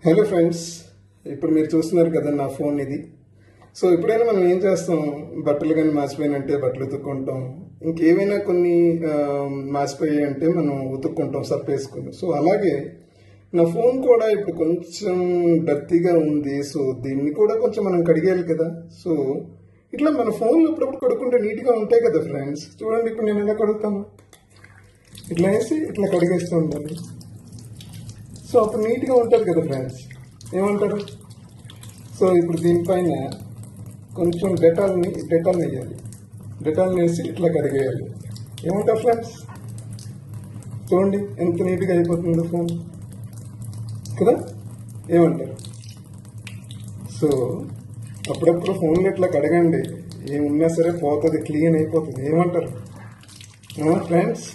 Hello friends, ఇప్పుడు మీరు చూస్తున్నారు కదా నా ఫోన్ ఇది. సో ఎప్పుడైనా మనం ఏం చేస్తాం, బట్టలు కానీ మాసిపోయినంటే బట్టలు ఉతుక్కుంటాం, ఇంకేమైనా కొన్ని మాసిపోయాయి అంటే మనం ఉతుక్కుంటాం సర్ఫ్ వేసుకుని. సో అలాగే నా ఫోన్ కూడా ఇప్పుడు కొంచెం డర్తీగా ఉంది. సో దీన్ని కూడా కొంచెం మనం కడిగేయాలి కదా. సో ఇట్లా మన ఫోన్లో అప్పుడప్పుడు కడుక్కుంటే నీట్గా ఉంటాయి కదా ఫ్రెండ్స్. చూడండి, ఇప్పుడు నేను ఎలా కడుగుతాను, ఇట్లా వేసి ఇట్లా కడిగేస్తూ ఉండాలి. సో అప్పుడు నీట్గా ఉంటుంది కదా ఫ్రెండ్స్, ఏమంటారు? సో ఇప్పుడు దీనిపైన కొంచెం డెటాల్ని వేయాలి. డెటాల్ని వేసి ఇట్లా కడిగేయాలి. ఏమంటారు ఫ్రెండ్స్? చూడండి ఎంత నీట్గా అయిపోతుందో ఫోన్ కదా, ఏమంటారు? సో అప్పుడప్పుడు ఫోన్లు ఇట్లా కడగండి, ఏమున్నా సరే పోతుంది, క్లీన్ అయిపోతుంది. ఏమంటారు ఫ్రెండ్స్?